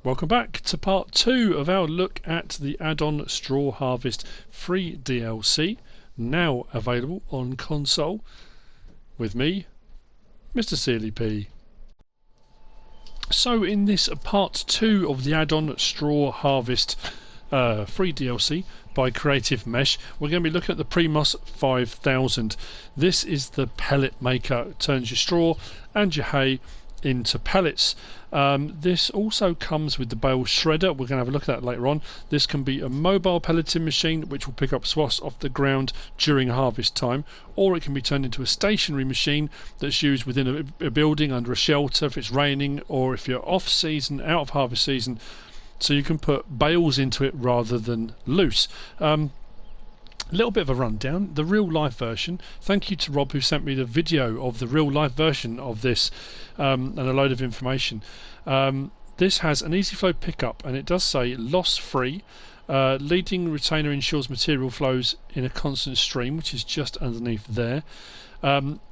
Welcome back to part 2 of our look at the add-on Straw Harvest free DLC, now available on console, with me, MrSealyp. So in this part 2 of the add-on Straw Harvest free DLC by Creative Mesh, we're going to be looking at the Premos 5000. This is the pellet maker. It turns your straw and your hay into pellets. This also comes with the bale shredder. We're going to have a look at that later on. This can be a mobile pelleting machine which will pick up swaths off the ground during harvest time, or it can be turned into a stationary machine that's used within a building under a shelter if it's raining, or if you're off season, out of harvest season, so you can put bales into it rather than loose. A little bit of a rundown, the real life version. Thank you to Rob who sent me the video of the real life version of this and a load of information. This has an easy flow pickup, and it does say loss free. Leading retainer ensures material flows in a constant stream, which is just underneath there.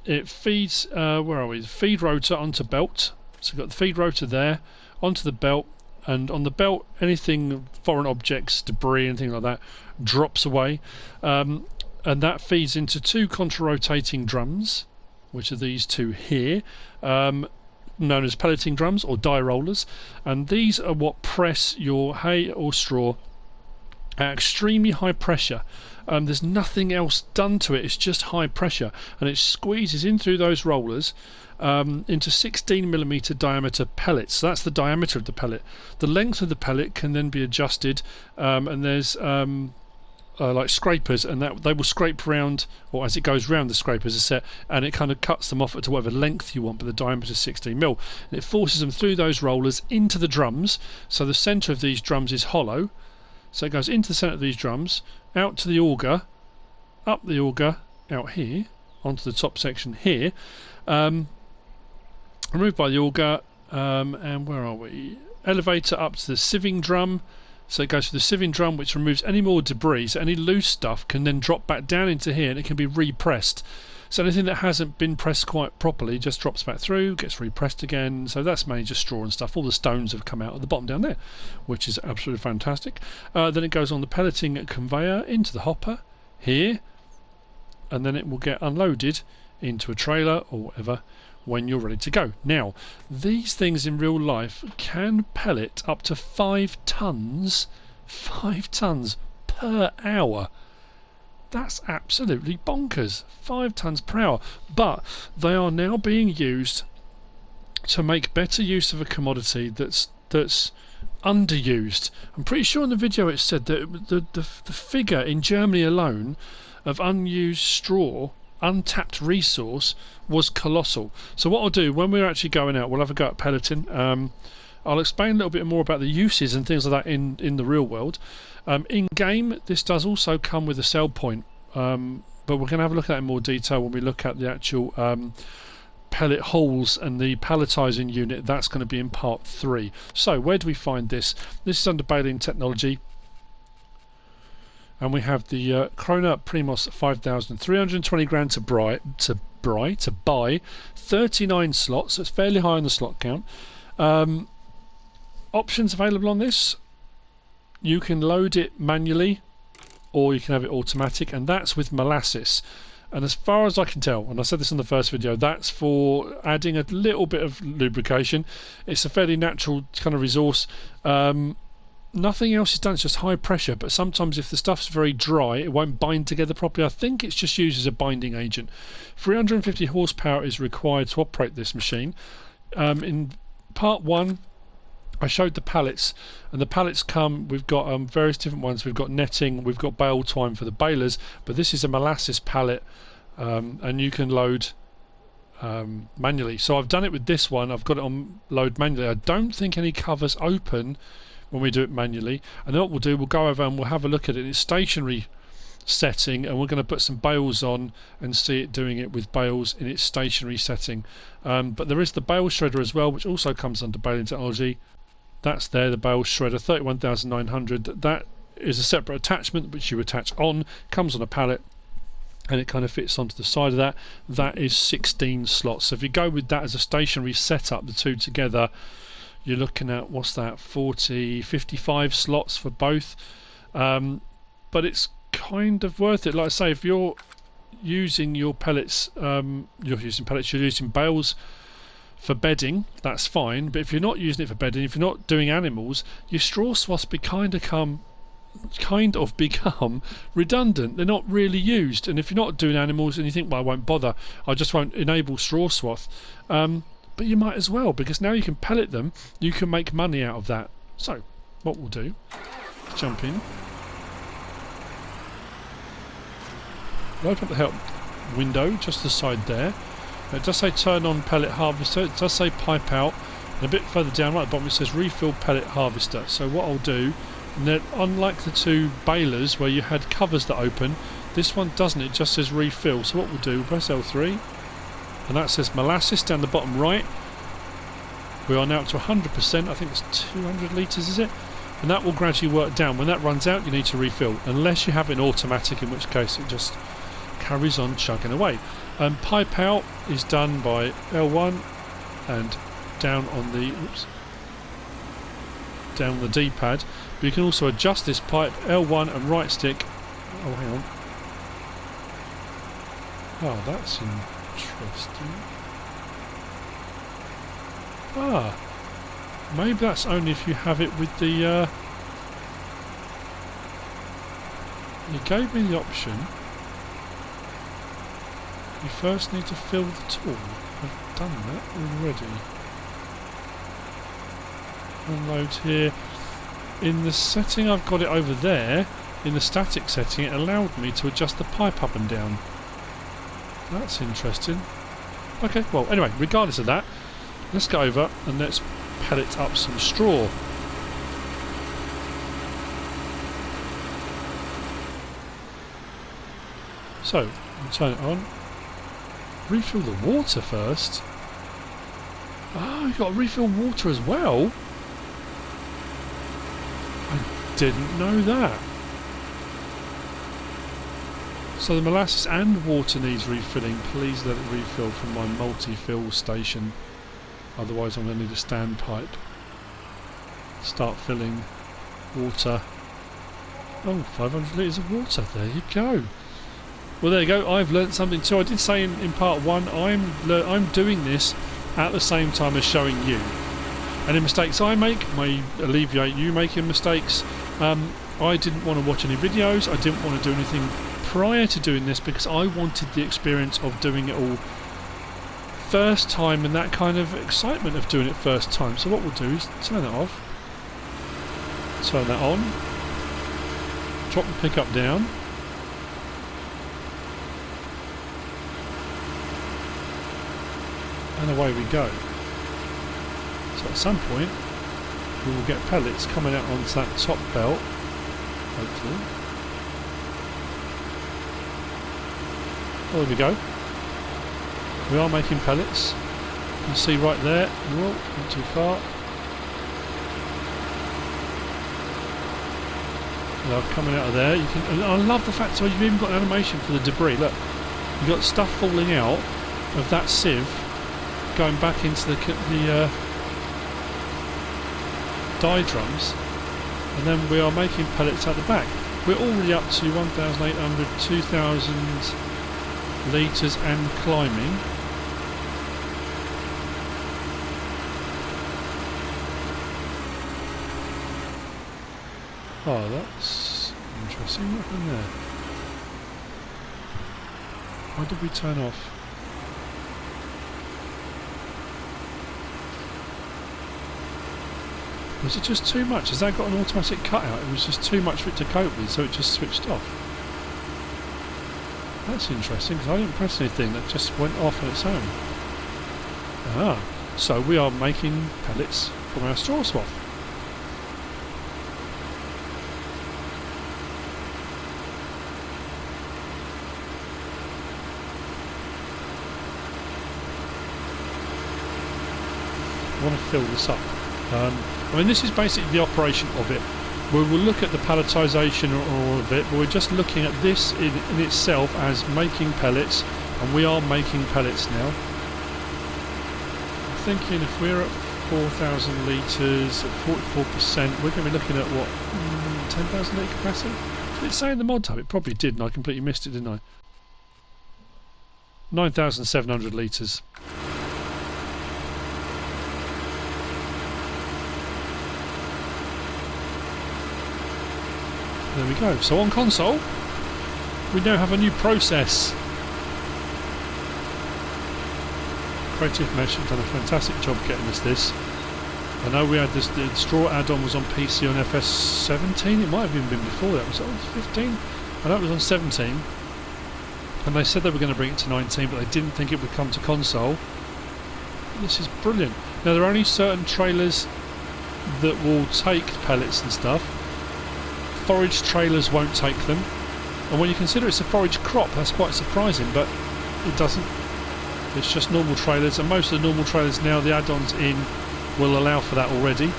It feeds, where are we? The feed rotor onto belt. So we've got the feed rotor there, onto the belt. And on the belt, anything, foreign objects, debris, anything like that, drops away. And that feeds into two contra-rotating drums, which are these two here, known as pelleting drums or die rollers. And these are what press your hay or straw at extremely high pressure. There's nothing else done to it, it's just high pressure. And it squeezes in through those rollers into 16mm diameter pellets. So that's the diameter of the pellet. The length of the pellet can then be adjusted, and there's like scrapers, and that they will scrape round, or as it goes round the scrapers are set, and it kind of cuts them off to whatever length you want, but the diameter is 16mm. And it forces them through those rollers into the drums, so the centre of these drums is hollow, so it goes into the centre of these drums, out to the auger, up the auger, out here, onto the top section here, removed by the auger, and where are we? Elevator up to the sieving drum. So it goes to the sieving drum, which removes any more debris. So any loose stuff can then drop back down into here, and it can be repressed. So anything that hasn't been pressed quite properly just drops back through, gets repressed again. So that's mainly just straw and stuff. All the stones have come out at the bottom down there, which is absolutely fantastic. Then it goes on the pelleting conveyor into the hopper here, and then it will get unloaded into a trailer or whatever when you're ready to go. Now, these things in real life can pellet up to 5 tons per hour. That's absolutely bonkers. 5 tons per hour. But they are now being used to make better use of a commodity that's underused. I'm pretty sure in the video it said that the figure in Germany alone of unused straw, untapped resource, was colossal. So what I'll do when we're actually going out, we'll have a go at pelleting. I'll explain a little bit more about the uses and things like that in the real world. In game, this does also come with a sell point, but we're going to have a look at that in more detail when we look at the actual pellet holes and the palletizing unit. That's going to be in part 3. So where do we find this? This is under baling technology. And we have the Krona Premos 5000, 320 grand to buy, 39 slots, so it's fairly high on the slot count. Options available on this: you can load it manually, or you can have it automatic, and that's with molasses. And as far as I can tell, and I said this in the first video, that's for adding a little bit of lubrication. It's a fairly natural kind of resource. Nothing else is done, it's just high pressure, but sometimes if the stuff's very dry it won't bind together properly. I think it's just used as a binding agent. 350 horsepower is required to operate this machine. In part 1 I showed the pallets, and the pallets come, we've got various different ones. We've got netting, we've got bale twine for the balers, but this is a molasses pallet, and you can load manually. So I've done it with this one, I've got it on load manually. I don't think any covers open when we do it manually, and then what we'll do, we'll go over and we'll have a look at it in its stationary setting, and we're going to put some bales on and see it doing it with bales in its stationary setting. But there is the bale shredder as well, which also comes under baling technology. That's there, the bale shredder, 31,900. That is a separate attachment which you attach on, comes on a pallet, and it kind of fits onto the side of that. That is 16 slots. So if you go with that as a stationary setup, the two together, you're looking at, what's that, 40, 55 slots for both. But it's kind of worth it. Like I say, if you're using your pellets, you're using bales for bedding, that's fine. But if you're not using it for bedding, if you're not doing animals, your straw swaths kind of become redundant. They're not really used. And if you're not doing animals and you think, well, I won't bother, I just won't enable straw swath, but you might as well, because now you can pellet them, you can make money out of that. So what we'll do, jump in, we'll open up the help window just the side there. It does say turn on pellet harvester, it does say pipe out, and a bit further down right at the bottom it says refill pellet harvester. So what I'll do, and then, unlike the two balers where you had covers that open, this one doesn't, it just says refill. So what we'll do, press L3, and that says molasses down the bottom right. We are now up to 100%, I think it's 200 litres, is it? And that will gradually work down. When that runs out, you need to refill, unless you have it in automatic, in which case it just carries on chugging away. Pipe out is done by L1 and down on the D-pad. But you can also adjust this pipe, L1 and right stick. Oh, hang on. Oh, that's interesting. Maybe that's only if you have it with the... You gave me the option. You first need to fill the tool. I've done that already. Unload here. In the setting I've got it over there, in the static setting, it allowed me to adjust the pipe up and down. That's interesting. Okay, well, anyway, regardless of that, let's go over and let's pellet up some straw. So, we'll turn it on. Refill the water first. Oh, you've got to refill water as well? I didn't know that. So the molasses and water needs refilling. Please let it refill from my multi-fill station. Otherwise I'm going to need a standpipe. Start filling water. Oh, 500 litres of water. There you go. Well, there you go. I've learnt something too. I did say in part one, I'm doing this at the same time as showing you. Any mistakes I make may alleviate you making mistakes. I didn't want to watch any videos. I didn't want to do anything prior to doing this because I wanted the experience of doing it all first time and that kind of excitement of doing it first time. So what we'll do is turn it off, turn that on, drop the pickup down, and away we go. So at some point we will get pellets coming out onto that top belt, hopefully. Oh, there we go. We are making pellets. You can see right there. Whoa, not too far. They are coming out of there. You can. And I love the fact that you've even got an animation for the debris. Look, you've got stuff falling out of that sieve, going back into the die drums, and then we are making pellets at the back. We're already up to 1,800, 2,000 litres and climbing. Oh, that's interesting. What happened there? Why did we turn off? Was it just too much? Has that got an automatic cutout? It was just too much for it to cope with, so it just switched off. That's interesting, because I didn't press anything, that just went off on its own. Ah, so we are making pellets from our straw swath. I want to fill this up. I mean, this is basically the operation of it. We will look at the pelletisation of it, but we're just looking at this in itself as making pellets, and we are making pellets now. I'm thinking if we're at 4,000 litres at 44%. We're going to be looking at what, 10,000 litre capacity? Did it say in the mod tab? It probably did, and I completely missed it, didn't I? 9,700 litres. There we go. So on console, we now have a new process. Creative Mesh have done a fantastic job getting us this. I know we had this, the straw add-on was on PC on FS17, it might have even been before that, was it on 15? I know it was on 17, and they said they were going to bring it to 19, but they didn't think it would come to console. This is brilliant. Now there are only certain trailers that will take pellets and stuff. Forage trailers won't take them, and when you consider it's a forage crop, that's quite surprising, but it doesn't. It's just normal trailers, and most of the normal trailers now, the add-ons in will allow for that already. And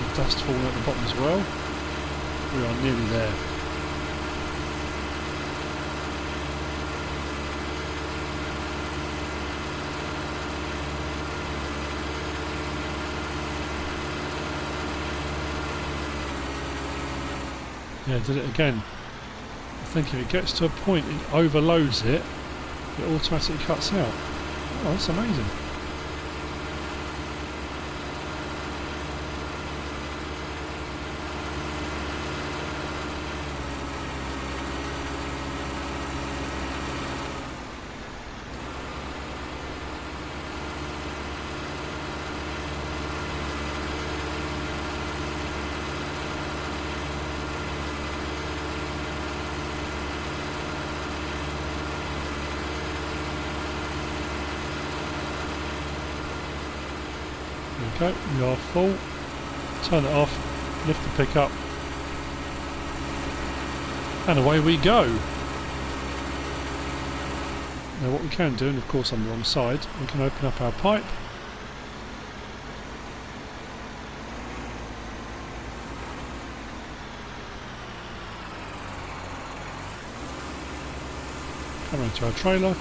the dust falling at the bottom as well. We are nearly there. Yeah, did it again. I think if it gets to a point it overloads it, it automatically cuts out. Oh, that's amazing. Okay, we are full. Turn it off, lift the pickup, and away we go. Now what we can do, and of course on the wrong side, we can open up our pipe. Come into our trailer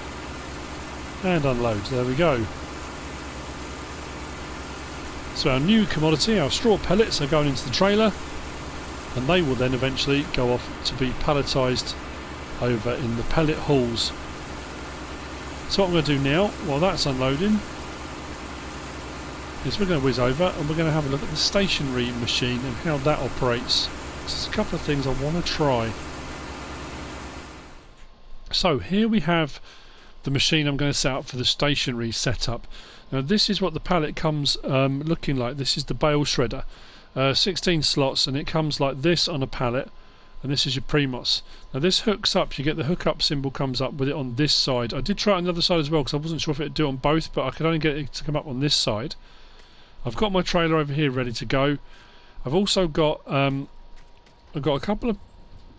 and unload. There we go. So our new commodity, our straw pellets, are going into the trailer, and they will then eventually go off to be palletised over in the pellet halls. So what I'm going to do now, while that's unloading, is we're going to whiz over and we're going to have a look at the stationary machine and how that operates. There's a couple of things I want to try. So here we have the machine I'm going to set up for the stationary setup. Now this is what the pallet comes looking like. This is the bale shredder. 16 slots, and it comes like this on a pallet, and this is your Premos. Now this hooks up, you get the hookup symbol comes up with it on this side. I did try it on the other side as well because I wasn't sure if it would do it on both, but I could only get it to come up on this side. I've got my trailer over here ready to go. I've also got I've got a couple of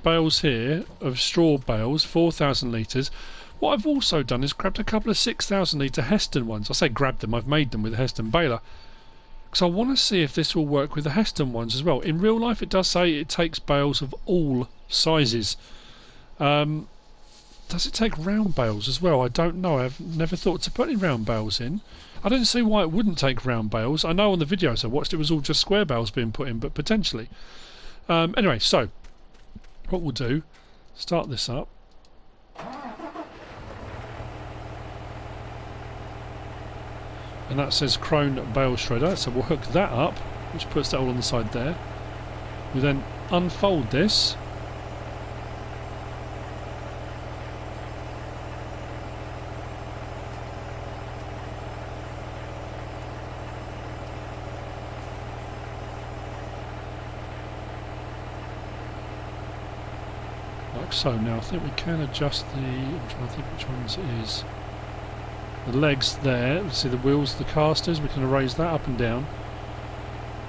bales here of straw bales, 4,000 litres. What I've also done is grabbed a couple of 6,000 litre Heston ones. I say grabbed them, I've made them with a Heston baler. Because I want to see if this will work with the Heston ones as well. In real life it does say it takes bales of all sizes. Does it take round bales as well? I don't know. I've never thought to put any round bales in. I don't see why it wouldn't take round bales. I know on the videos I watched it was all just square bales being put in, but potentially. Anyway, so what we'll do, start this up. And that says Crone Bale Shredder, so we'll hook that up, which puts that all on the side there. We then unfold this. Like so. Now I think we can adjust the, I'm trying to think which ones it is. The legs there, see the wheels, the casters, we can raise that up and down.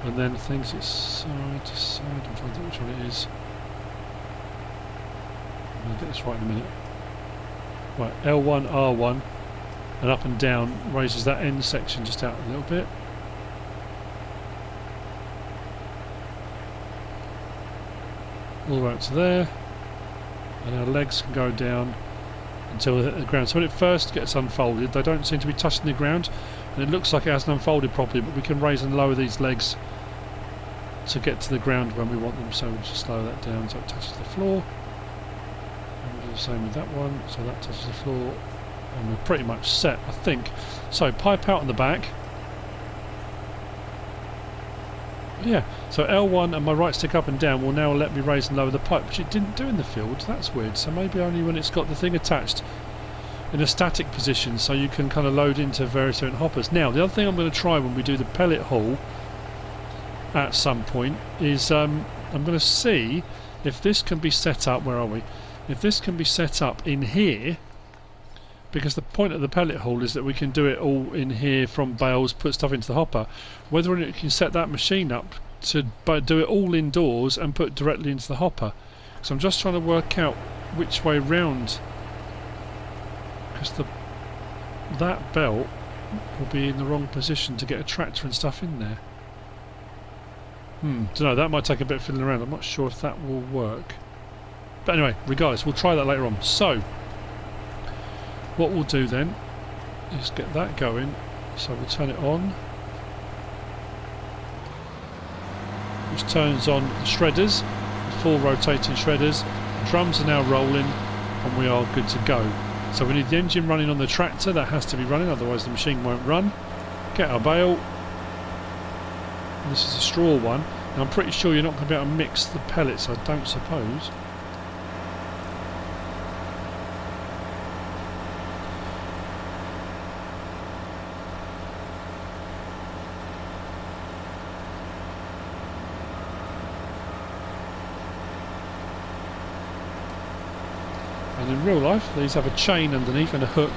And then things it's side to side, I'm trying to think which one it is. I'm going to get this right in a minute. Right, L1, R1, and up and down raises that end section just out a little bit. all the way up to there, and our legs can go down until they hit the ground. So when it first gets unfolded, they don't seem to be touching the ground, and it looks like it hasn't unfolded properly, but we can raise and lower these legs to get to the ground when we want them. So we'll just slow that down so it touches the floor, and we'll do the same with that one, so that touches the floor, and we're pretty much set, I think. So pipe out on the back. Yeah, so L1 and my right stick up and down will now let me raise and lower the pipe, which it didn't do in the field. That's weird. So maybe only when it's got the thing attached in a static position, so you can kind of load into various different hoppers. Now, the other thing I'm going to try when we do the pellet haul at some point is I'm going to see if this can be set up. Where are we? If this can be set up in here, because the point of the pellet haul is that we can do it all in here from bales, put stuff into the hopper. Whether or not you can set that machine up to do it all indoors and put directly into the hopper. So I'm just trying to work out which way round, because that belt will be in the wrong position to get a tractor and stuff in there. Don't know, that might take a bit of fiddling around. I'm not sure if that will work. But anyway, regardless, we'll try that later on. So what we'll do then is get that going. So we'll turn it on, which turns on the shredders, the 4 rotating shredders. The drums are now rolling and we are good to go. So we need the engine running on the tractor. That has to be running, otherwise the machine won't run. Get our bale. This is a straw one. Now I'm pretty sure you're not going to be able to mix the pellets, I don't suppose. And in real life these have a chain underneath and a hook,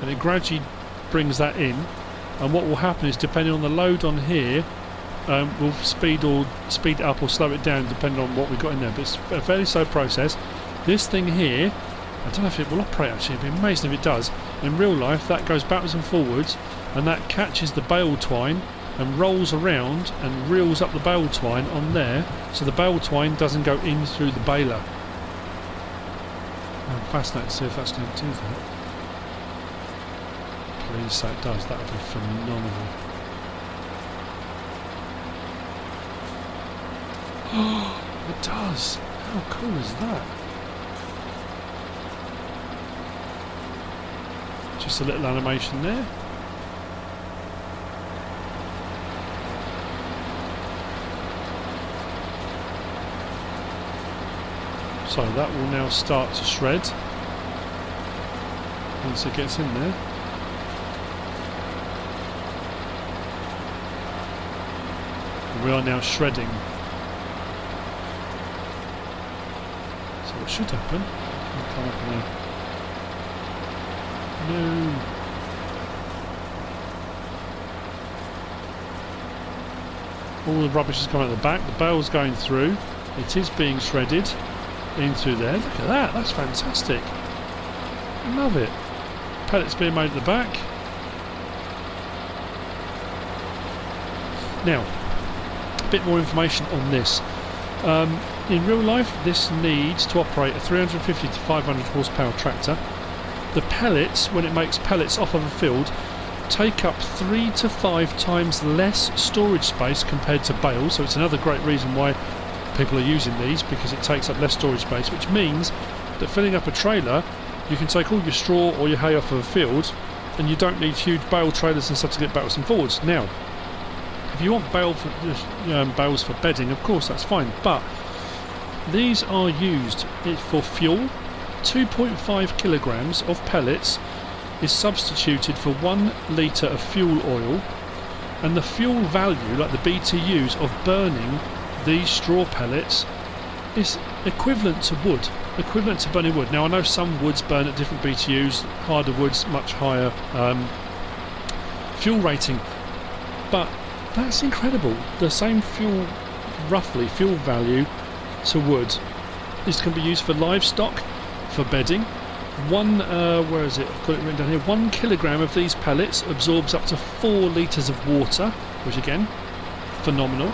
and it gradually brings that in, and what will happen is, depending on the load on here, we'll speed it up or slow it down depending on what we've got in there. But it's a fairly slow process. This thing here, I don't know if it will operate actually, it'd be amazing if it does. In real life that goes backwards and forwards, and that catches the bale twine and rolls around and reels up the bale twine on there, so the bale twine doesn't go in through the baler. I'm fascinated to see if that's going to do that. Please say it does, that would be phenomenal. Oh, it does! How cool is that? Just a little animation there. So that will now start to shred once it gets in there. And we are now shredding. So what should happen? I'll come up now. No. All the rubbish is coming at the back. The bale's going through. It is being shredded in through there. Look at that, that's fantastic. Love it. Pellets being made at the back. Now, a bit more information on this. In real life, this needs to operate a 350 to 500 horsepower tractor. The pellets, when it makes pellets off of a field, take up 3 to 5 times less storage space compared to bales. So it's another great reason why people are using these, because it takes up less storage space, which means that filling up a trailer, you can take all your straw or your hay off of a field, and you don't need huge bale trailers and stuff to get backwards and forwards. Now, if you want bales for bedding, of course that's fine, but these are used for fuel. 2.5 kilograms of pellets is substituted for 1 litre of fuel oil, and the fuel value, like the BTUs of burning these straw pellets, is equivalent to wood, equivalent to burning wood. Now I know some woods burn at different BTUs, harder woods much higher fuel rating, but that's incredible. The same fuel, roughly fuel value to wood, this can be used for livestock, for bedding. Where is it? I've got it written down here. 1 kilogram of these pellets absorbs up to 4 litres of water, which again, phenomenal.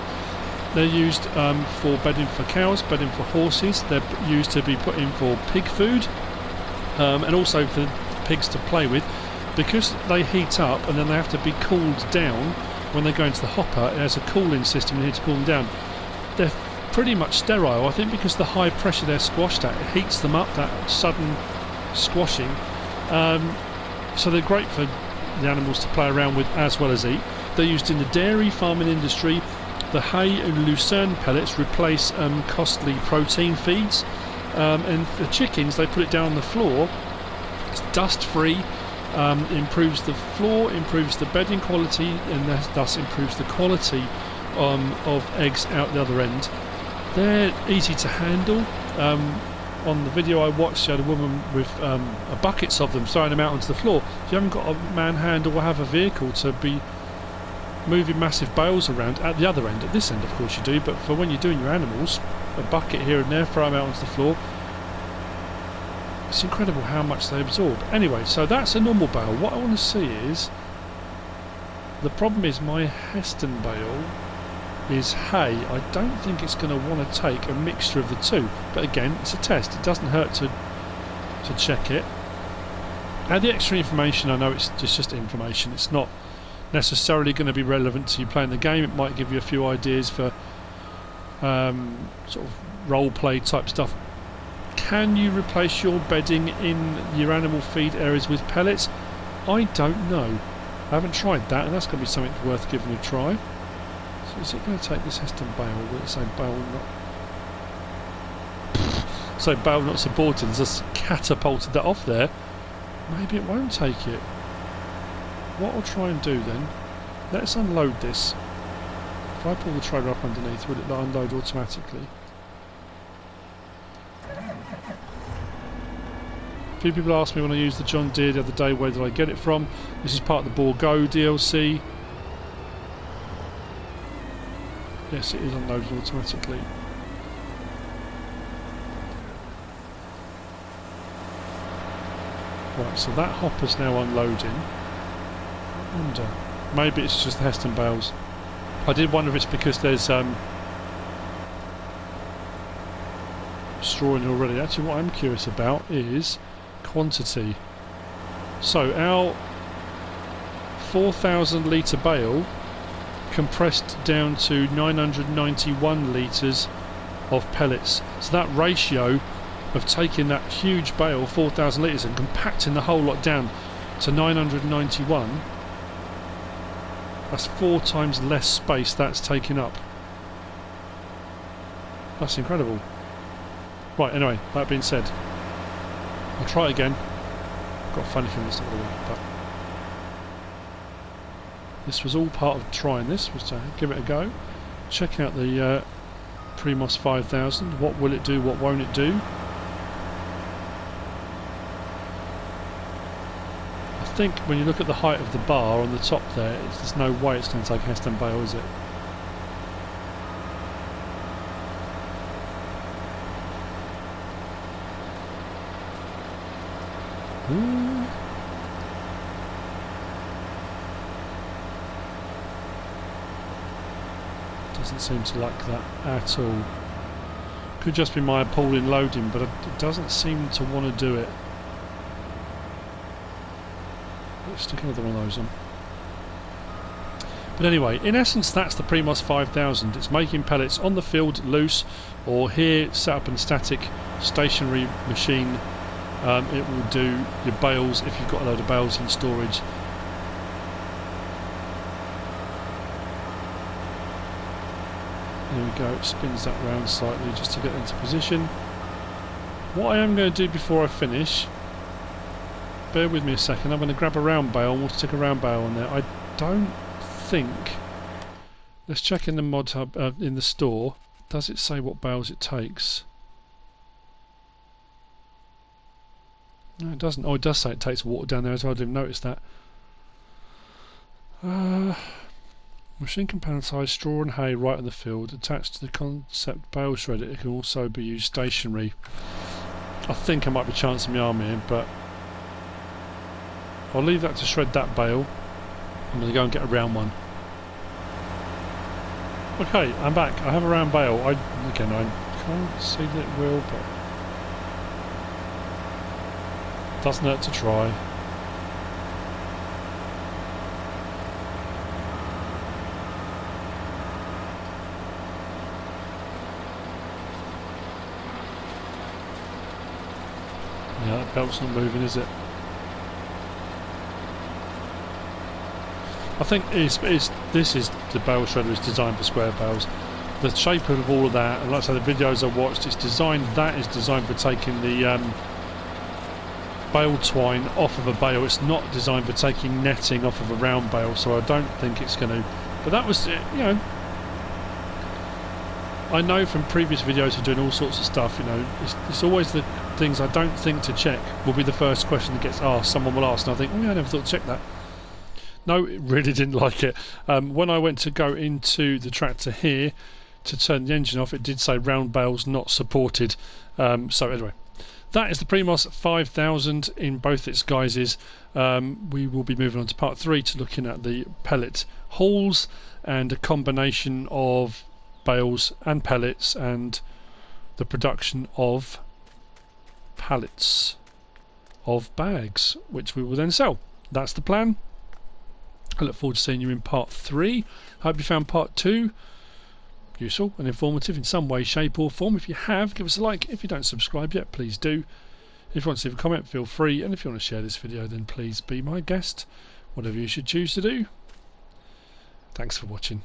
They're used for bedding for cows, bedding for horses. They're used to be put in for pig food, and also for pigs to play with. Because they heat up and then they have to be cooled down when they go into the hopper, it has a cooling system in here to cool them down. They're pretty much sterile, I think, because the high pressure they're squashed at, it heats them up, that sudden squashing. So they're great for the animals to play around with as well as eat. They're used in the dairy farming industry. The hay and lucerne pellets replace costly protein feeds, and for chickens they put it down on the floor. It's dust free, improves the floor, improves the bedding quality, and thus improves the quality of eggs out the other end. They're easy to handle. On the video I watched, you had a woman with buckets of them throwing them out onto the floor. If you haven't got a manhandle or have a vehicle to be moving massive bales around at the other end, at this end of course you do, but for when you're doing your animals, a bucket here and there, throw them out onto the floor. It's incredible how much they absorb. Anyway, so that's a normal bale. What I want to see is, the problem is my Heston bale is hay. I don't think it's going to want to take a mixture of the two, but again, it's a test. It doesn't hurt to check it. Now the extra information, I know it's just information, it's not necessarily going to be relevant to you playing the game. It might give you a few ideas for sort of role play type stuff. Can you replace your bedding in your animal feed areas with pellets? I don't know. I haven't tried that, and that's going to be something worth giving a try. So is it going to take this Heston bale? Will it say bale not? So bale not supported. It's just catapulted that off there. Maybe it won't take it. What I'll try and do then, let's unload this. If I pull the trailer up underneath, will it unload automatically? A few people asked me when I used the John Deere the other day, where did I get it from? This is part of the Boar Go DLC. Yes, it is unloaded automatically. Right, so that hopper's now unloading. I wonder, maybe it's just the Heston bales. I did wonder if it's because there's straw in it already. Actually, what I'm curious about is quantity. So our 4,000 litre bale compressed down to 991 litres of pellets. So that ratio of taking that huge bale, 4,000 litres, and compacting the whole lot down to 991, that's 4 times less space that's taking up. That's incredible. Right, anyway, that being said, I'll try it again. I've got a funny feeling it's not going to work, but this was all part of trying this, was to give it a go. Check out the Premos 5000. What will it do, what won't it do? I think when you look at the height of the bar on the top there, there's no way it's going to take a Heston bale, is it? Doesn't seem to like that at all. Could just be my appalling loading, but it doesn't seem to want to do it. Let's stick another one of those on. But anyway, in essence, that's the Premos 5000. It's making pellets on the field loose, or here set up in a static stationary machine. It will do your bales if you've got a load of bales in storage. There we go, it spins that round slightly just to get into position. What I am going to do before I finish, bear with me a second, I'm going to grab a round bale and we'll stick a round bale on there. I don't think, let's check in the mod hub, in the store, does it say what bales it takes? No, it doesn't. Oh, it does say it takes water down there as well. I didn't notice that. Machine can palletize straw and hay right in the field. Attached to the concept bale shredder, it can also be used stationary. I think I might be chancing my arm here, but I'll leave that to shred that bale. I'm going to go and get a round one. Okay, I'm back. I have a round bale. I can't see that it will, but doesn't hurt to try. Yeah, that belt's not moving, is it? I think this is the bale shredder is designed for square bales. The shape of all of that, and like I say, the videos I watched, it's designed. That is designed for taking the bale twine off of a bale. It's not designed for taking netting off of a round bale, so I don't think it's going to. But that was, you know, I know from previous videos of doing all sorts of stuff. You know, it's always the things I don't think to check will be the first question that gets asked. Someone will ask, and I think, oh yeah, I never thought to check that. No, it really didn't like it. When I went to go into the tractor here to turn the engine off, it did say round bales not supported. So anyway, that is the Premos 5000 in both its guises. We will be moving on to part 3 to looking at the pellet hauls and a combination of bales and pellets and the production of pallets of bags, which we will then sell. That's the plan. I look forward to seeing you in part 3. Hope you found part 2 useful and informative in some way, shape or form. If you have, give us a like. If you don't subscribe yet, please do. If you want to leave a comment, feel free. And if you want to share this video, then please be my guest. Whatever you should choose to do. Thanks for watching.